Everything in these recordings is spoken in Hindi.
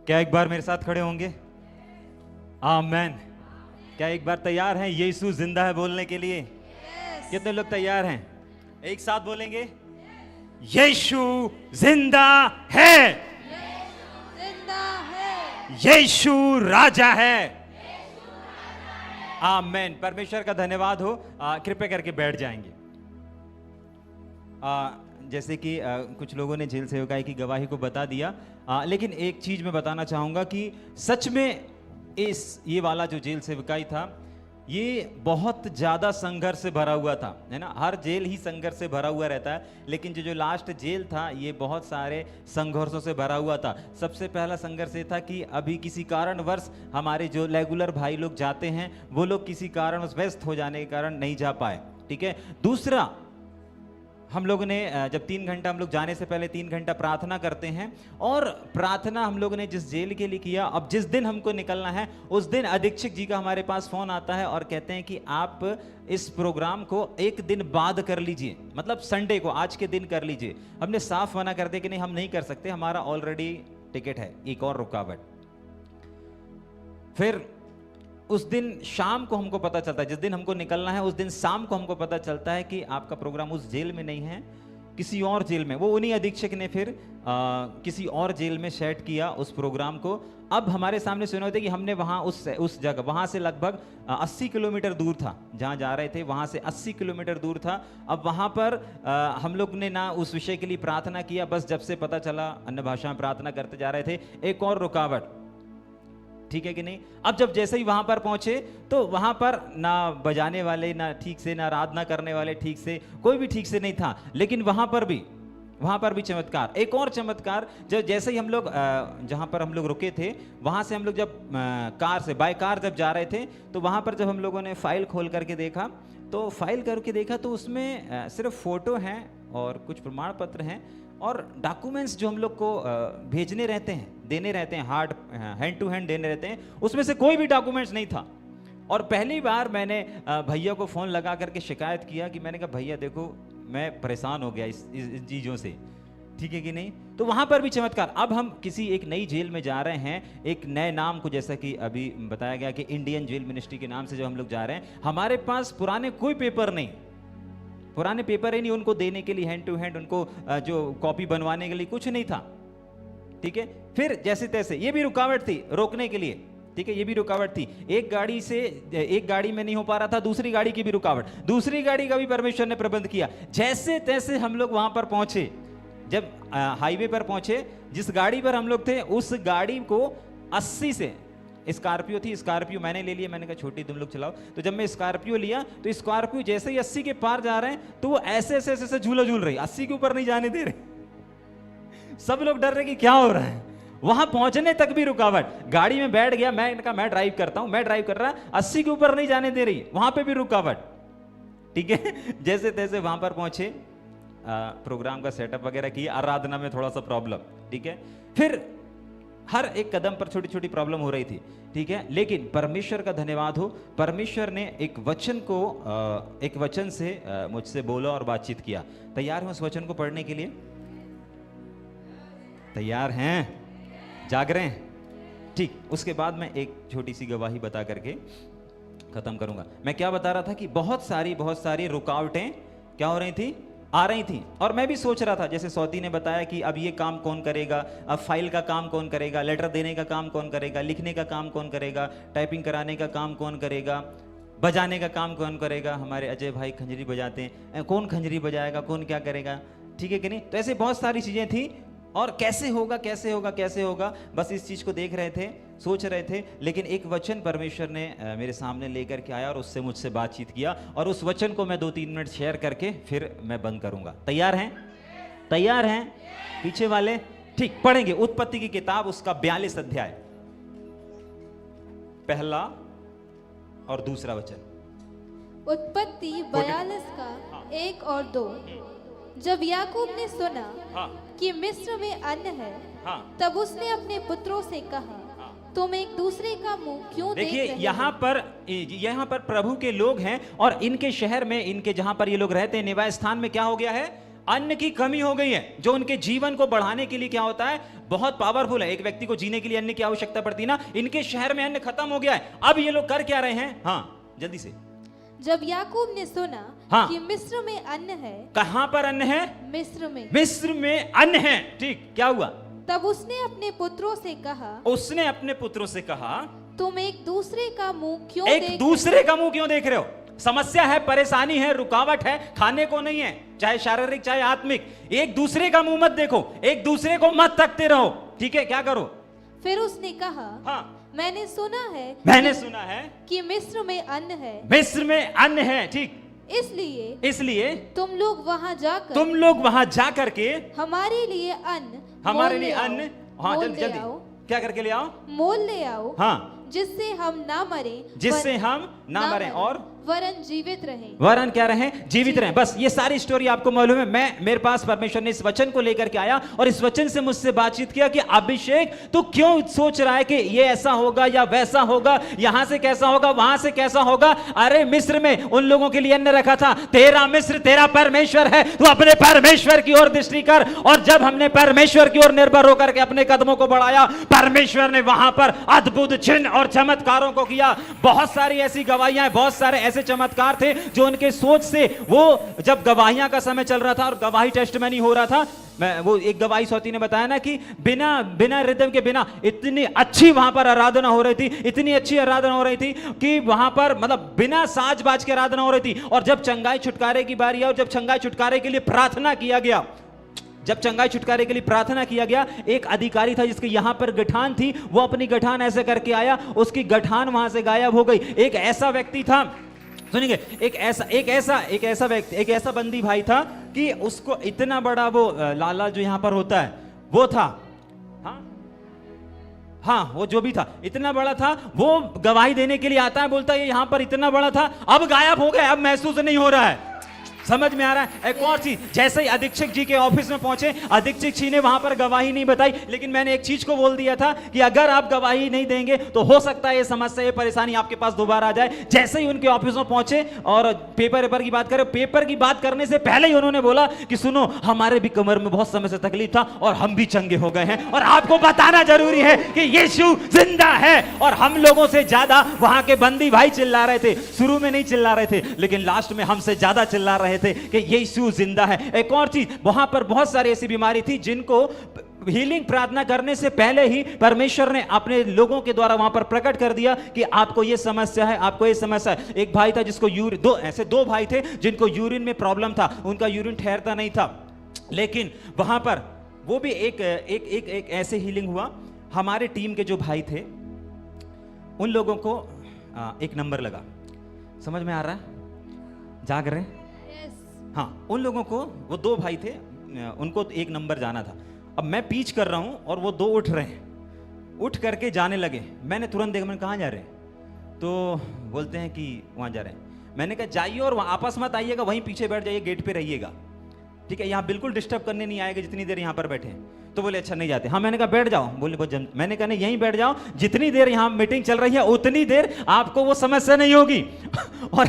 क्या एक बार मेरे साथ खड़े होंगे? आमेन। क्या एक बार तैयार हैं यीशु जिंदा है बोलने के लिए? कितने लोग तैयार हैं? एक साथ बोलेंगे, यीशु जिंदा है, जिंदा है, यीशु राजा है। आमेन। परमेश्वर का धन्यवाद हो। कृपया करके बैठ जाएंगे। जैसे कि कुछ लोगों ने जेल सेवकाई की गवाही को बता दिया, लेकिन एक चीज मैं बताना चाहूंगा कि सच में ये वाला जो जेल सेवकाई था, ये बहुत ज्यादा संघर्ष से भरा हुआ था, है ना। हर जेल ही संघर्ष से भरा हुआ रहता है, लेकिन जो लास्ट जेल था ये बहुत सारे संघर्षों से भरा हुआ था। सबसे पहला संघर्ष ये था कि अभी किसी कारणवश हमारे जो रेगुलर भाई लोग जाते हैं वो लोग किसी कारणवश व्यस्त हो जाने के कारण नहीं जा पाए, ठीक है। दूसरा, हम लोगों ने जब 3 घंटा, हम लोग जाने से पहले 3 घंटा प्रार्थना करते हैं, और प्रार्थना हम लोगों ने जिस जेल के लिए किया, अब जिस दिन हमको निकलना है उस दिन अधीक्षक जी का हमारे पास फोन आता है और कहते हैं कि आप इस प्रोग्राम को एक दिन बाद कर लीजिए, मतलब संडे को, आज के दिन कर लीजिए। हमने साफ मना कर दिया कि नहीं, हम नहीं कर सकते, हमारा ऑलरेडी टिकट है, एक और रुकावट। फिर उस दिन शाम को हमको पता चलता है, जिस दिन हमको निकलना है उस दिन शाम को हमको पता चलता है कि आपका प्रोग्राम उस जेल में नहीं है, किसी और जेल में। वो उन्हीं अधीक्षक ने फिर किसी और जेल में सेट किया उस प्रोग्राम को। अब हमारे सामने सुना होता है कि हमने वहाँ उस जगह, वहाँ से लगभग 80 किलोमीटर दूर था, जहाँ जा रहे थे वहाँ से 80 किलोमीटर दूर था। अब वहाँ पर हम लोग ने ना उस विषय के लिए प्रार्थना किया, बस जब से पता चला अन्य भाषा में प्रार्थना करते जा रहे थे, एक और रुकावट, ठीक है कि नहीं। अब जब जैसे ही वहां पर पहुंचे तो वहां पर ना बजाने वाले ना ठीक से, ना आराधना करने वाले ठीक से, कोई भी ठीक से नहीं था। लेकिन वहां पर भी चमत्कार, एक और चमत्कार। जब जैसे ही हम लोग जहां पर हम लोग रुके थे वहां से हम लोग जब बाय कार जब जा रहे थे, तो वहां पर जब हम लोगों ने फाइल खोल करके देखा, तो उसमें सिर्फ फोटो हैं और कुछ प्रमाण पत्र हैं और डॉक्यूमेंट्स जो हम लोग को भेजने रहते हैं, देने रहते हैं, हैंड टू हैंड देने रहते हैं, उसमें से कोई भी डॉक्यूमेंट्स नहीं था। और पहली बार मैंने भैया को फ़ोन लगा करके शिकायत किया कि मैंने कहा भैया देखो मैं परेशान हो गया इस चीज़ों से, ठीक है कि नहीं। तो वहाँ पर भी चमत्कार। अब हम किसी एक नई जेल में जा रहे हैं, एक नए नाम को, जैसा कि अभी बताया गया कि इंडियन जेल मिनिस्ट्री के नाम से जो हम लोग जा रहे हैं, हमारे पास पुराने कोई पेपर नहीं, पुराने पेपर ही नहीं उनको देने के लिए, हैंड टू हैंड उनको जो कॉपी बनवाने के लिए कुछ नहीं था, ठीक है। फिर जैसे तैसे ये भी रुकावट थी रोकने के लिए, ठीक है, ये भी रुकावट थी। एक गाड़ी में नहीं हो पा रहा था, दूसरी गाड़ी की भी रुकावट, दूसरी गाड़ी का भी परमेश्वर ने प्रबंध किया। जैसे तैसे हम लोग वहां पर पहुंचे। जब हाईवे पर पहुंचे, जिस गाड़ी पर हम लोग थे उस गाड़ी को 80 से, स्कॉर्पियो थी, स्कॉर्पियो मैंने ले लिया, मैंने कहा छोटी तुम लोग चलाओ। तो जब मैं स्कॉर्पियो लिया तो स्कॉर्पियो जैसे ही 80 के पार जा रहे हैं तो वो ऐसे ऐसे ऐसे झूला झूल रही, 80 के ऊपर नहीं जाने दे रहे। सब लोग डर रहे कि क्या हो रहा है। वहां पहुंचने तक भी रुकावट। गाड़ी में बैठ गया, मैं कहा मैं ड्राइव करता हूं, मैं ड्राइव कर रहा, 80 के ऊपर नहीं जाने दे रही, वहां पे भी रुकावट, ठीक है। जैसे तैसे वहां पर पहुंचे, प्रोग्राम का सेटअप वगैरह किया, आराधना में थोड़ा सा प्रॉब्लम, ठीक है। फिर हर एक कदम पर छोटी छोटी प्रॉब्लम हो रही थी, ठीक है। लेकिन परमेश्वर का धन्यवाद हो, परमेश्वर ने एक वचन से मुझसे बोला और बातचीत किया। तैयार हैं उस वचन को पढ़ने के लिए? तैयार हैं? जाग रहे हैं? ठीक। उसके बाद मैं एक छोटी सी गवाही बता करके खत्म करूंगा। मैं क्या बता रहा था कि बहुत सारी रुकावटें क्या हो रही थी, आ रही थी। और मैं भी सोच रहा था, जैसे सौती ने बताया कि अब ये काम कौन करेगा, अब फाइल का काम कौन करेगा, लेटर देने का काम कौन करेगा, लिखने का काम कौन करेगा, टाइपिंग कराने का काम कौन करेगा, बजाने का काम कौन करेगा। हमारे अजय भाई खंजरी बजाते हैं, कौन खंजरी बजाएगा, कौन क्या करेगा, ठीक है कि नहीं। तो ऐसे बहुत सारी चीजें थी और कैसे होगा, बस इस चीज को देख रहे थे, सोच रहे थे। लेकिन एक वचन परमेश्वर ने मेरे सामने लेकर के आया और उससे मुझसे बातचीत किया, और उस वचन को मैं 2-3 मिनट शेयर करके फिर मैं बंद करूंगा। तैयार हैं? पीछे वाले ठीक। पढ़ेंगे उत्पत्ति की किताब, उसका 42 अध्याय, पहला और दूसरा वचन। उत्पत्ति 42 का 1 और 2। जब याकूब ने सुना कि मिस्र में अन्न है, तब उसने अपने पुत्रों से कहा, तुम एक दूसरे का मुंह क्यों देख रहे हो? देखिए यहाँ पर प्रभु के लोग हैं और इनके शहर में, इनके जहां पर ये लोग रहते हैं, निवास स्थान में क्या हो गया है, अन्न की कमी हो गई है, जो उनके जीवन को बढ़ाने के लिए क्या होता है, बहुत पावरफुल है। एक व्यक्ति को जीने के लिए अन्न की आवश्यकता पड़ती है ना, इनके शहर में अन्न खत्म हो गया है। अब ये लोग कर क्या रहे हैं, हाँ जल्दी से। जब याकूब ने सुना हाँ। कि मिस्र में अन्न है। कहां पर अन्न है, मिस्र में। मिस्र में अन्न है, ठीक, क्या हुआ, तब उसने अपने पुत्रों से कहा, उसने अपने पुत्रों से कहा, तुम एक दूसरे का मुंह क्यों एक दूसरे का मुंह क्यों देख रहे हो। समस्या है, परेशानी है, रुकावट है, खाने को नहीं है, चाहे शारीरिक चाहे आत्मिक। एक दूसरे का मुंह मत देखो, एक दूसरे को मत तकते रहो, ठीक है, क्या करो। फिर उसने कहा, हाँ, मैंने सुना है कि मिस्र में अन्न है, मिस्र में अन्न है, ठीक, इसलिए तुम लोग वहां जाकर के हमारे लिए अन्न हाँ जल्दी क्या करके ले आओ, मोल ले आओ, हाँ, जिससे हम ना मरें और वरन जीवित रहें। वरन क्या रहें, जीवित रहें। बस ये सारी स्टोरी आपको मालूम है। मेरे पास परमेश्वर ने इस वचन को लेकर के आया और इस वचन से मुझसे बातचीत किया कि अभिषेक तू क्यों सोच रहा है कि ये ऐसा होगा या वैसा होगा, यहां से कैसा होगा, वहां से कैसा होगा। अरे मिस्र में उन लोगों के लिए अन्न रखा था, तेरा मिस्र तेरा परमेश्वर है, तू अपने परमेश्वर की ओर दृष्टि कर। और जब हमने परमेश्वर की ओर निर्भर होकर के अपने कदमों को बढ़ाया, परमेश्वर ने वहां पर अद्भुत चिन्ह और चमत्कारों को किया। बहुत सारी ऐसी गवाहियां, बहुत सारे ऐसे चमत्कार थे जो उनके सोच से, वो जब गवाहियां का समय चल रहा था और गवाही टेस्टमनी हो रहा था, मैं वो एक गवाही सोती ने बताया ना कि बिना रिदम के बिना इतनी अच्छी वहां पर आराधना हो रही थी, इतनी अच्छी आराधना हो रही थी कि वहां पर मतलब बिना साज बाज के आराधना हो रही थी। और जब चंगाई छुटकारे की बारी आई और जब चंगाई छुटकारे के लिए प्रार्थना किया गया, जब चंगाई छुटकारे के लिए प्रार्थना किया गया, एक अधिकारी था जिसके यहां पर गठान थी, वो अपनी गठान ऐसे करके आया, उसकी गठान वहां से गायब हो गई। एक ऐसा व्यक्ति था, सुनिए, एक ऐसा बंदी भाई था कि उसको इतना बड़ा वो लाला जो यहां पर होता है वो था, हाँ वो जो भी था इतना बड़ा था, वो गवाही देने के लिए आता है, बोलता है यहां पर इतना बड़ा था, अब गायब हो गया, अब महसूस नहीं हो रहा है। समझ में आ रहा है। एक और चीज, जैसे ही अधीक्षक जी के ऑफिस में पहुंचे, अधीक्षक जी ने वहां पर गवाही नहीं बताई, लेकिन मैंने एक चीज को बोल दिया था कि अगर आप गवाही नहीं देंगे तो हो सकता है ये समस्या, ये परेशानी आपके पास दोबारा आ जाए। जैसे ही उनके ऑफिस में पहुंचे और पेपर की बात करें, पेपर की बात करने से पहले ही उन्होंने बोला कि सुनो, हमारे भी कमर में बहुत समय से तकलीफ था और हम भी चंगे हो गए हैं, और आपको बताना जरूरी है कि यीशु जिंदा है। और हम लोगों से ज्यादा वहां के बंदी भाई चिल्ला रहे थे, शुरू में नहीं चिल्ला रहे थे, लेकिन लास्ट में हमसे ज्यादा चिल्ला रहे थे कि यीशु जिंदा है। एक और चीज, वहां पर बहुत सारी ऐसी बीमारी थी जिनको हीलिंग प्रार्थना करने से पहले ही परमेश्वर ने अपने लोगों के द्वारा वहां पर प्रकट कर दिया कि आपको ये समस्या है, आपको ये समस्या है। एक भाई था जिसको दो भाई थे जिनको यूरिन में प्रॉब्लम था, उनका यूरिन ठहरता नहीं था, लेकिन वहां पर वो भी एक ऐसे हीलिंग हुआ। हमारे टीम के जो भाई थे उन लोगों को एक नंबर लगा। समझ में आ रहा है, जाग रहे हैं? हाँ, उन लोगों को, वो दो भाई थे, उनको एक नंबर जाना था। अब मैं पीच कर रहा हूं और वो दो उठ रहे हैं, उठ करके जाने लगे। मैंने तुरंत देखा, मैंने कहाँ जा रहे हैं, तो बोलते हैं कि वहां जा रहे हैं। मैंने कहा जाइए और वहां आपस मत आइएगा, वहीं पीछे बैठ जाइए, गेट पे रहिएगा, ठीक है, यहाँ बिल्कुल डिस्टर्ब करने नहीं आएगा जितनी देर यहाँ पर बैठे हैं। तो बोले अच्छा नहीं जाते। हाँ, मैंने कहा बैठ जाओ, बोले मैंने कहा नहीं, यहीं बैठ जाओ, जितनी देर यहाँ मीटिंग चल रही है उतनी देर आपको वो समस्या नहीं होगी। और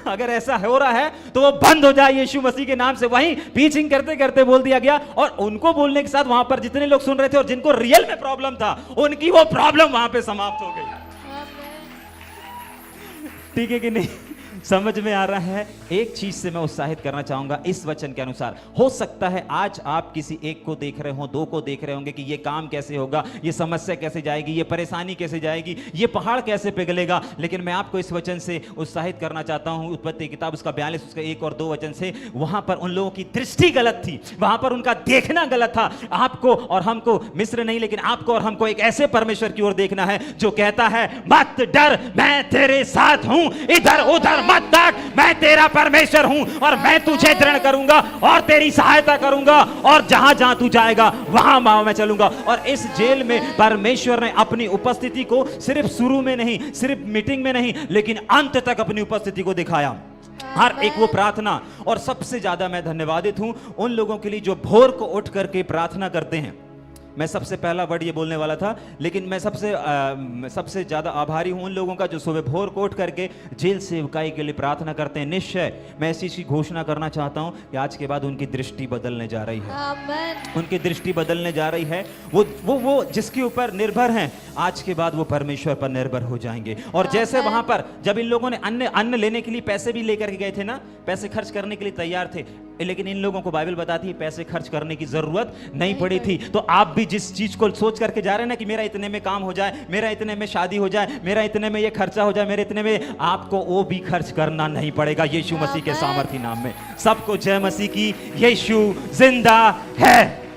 अगर ऐसा हो रहा है तो वो बंद हो जाए यीशु मसीह के नाम से। वहीं पीचिंग करते करते बोल दिया गया, और उनको बोलने के साथ वहां पर जितने लोग सुन रहे थे और जिनको रियल में प्रॉब्लम था, उनकी वो प्रॉब्लम वहां पे समाप्त हो गई। ठीक है कि नहीं? समझ में आ रहा है? एक चीज से मैं उत्साहित करना चाहूंगा इस वचन के अनुसार। हो सकता है आज आप किसी एक को देख रहे हो, दो को देख रहे होंगे कि ये काम कैसे होगा, ये समस्या कैसे जाएगी, ये परेशानी कैसे जाएगी, ये पहाड़ कैसे पिघलेगा। लेकिन मैं आपको इस वचन से उत्साहित करना चाहता हूं, उत्पत्ति किताब उसका 42 उसका 1 और 2 वचन से। वहां पर उन लोगों की दृष्टि गलत थी, वहां पर उनका देखना गलत था। आपको और हमको, मिस्र नहीं लेकिन आपको और हमको एक ऐसे परमेश्वर की ओर देखना है जो कहता है मत डर, मैं तेरे साथ हूं, इधर उधर मत ताक, मैं तेरा परमेश्वर हूं और मैं तुझे दृढ़ करूंगा और तेरी सहायता करूंगा, और जहां जहां तू जाएगा वहां मैं चलूंगा। और इस जेल में परमेश्वर ने अपनी उपस्थिति को सिर्फ शुरू में नहीं, सिर्फ मीटिंग में नहीं, लेकिन अंत तक अपनी उपस्थिति को दिखाया। हर एक वो प्रार्थना, और सबसे ज्यादा मैं धन्यवादित हूं उन लोगों के लिए जो भोर को उठ करके प्रार्थना करते हैं। मैं सबसे पहला वर्ड ये बोलने वाला था, लेकिन मैं सबसे ज़्यादा आभारी हूँ उन लोगों का जो सुबह भोर को उठ करके जेल सेवकाई के लिए प्रार्थना करते हैं। निश्चय मैं इस चीज़ की घोषणा करना चाहता हूँ कि आज के बाद उनकी दृष्टि बदलने जा रही है। आमीन। उनकी दृष्टि बदलने जा रही है। वो जिसके ऊपर निर्भर हैं, आज के बाद वो परमेश्वर पर निर्भर हो जाएंगे। और जैसे वहां पर जब इन लोगों ने अन्न लेने के लिए पैसे भी लेकर के गए थे ना, पैसे खर्च करने के लिए तैयार थे, लेकिन इन लोगों को बाइबल बताती है पैसे खर्च करने की जरूरत नहीं पड़ी थी। तो आप भी जिस चीज को सोच करके जा रहे हैं ना कि मेरा इतने में काम हो जाए, मेरा इतने में शादी हो जाए, मेरा इतने में ये खर्चा हो जाए, मेरे इतने में, आपको वो भी खर्च करना नहीं पड़ेगा यीशु मसीह के सामर्थी नाम में। सबको जय मसीह की। यीशु जिंदा है।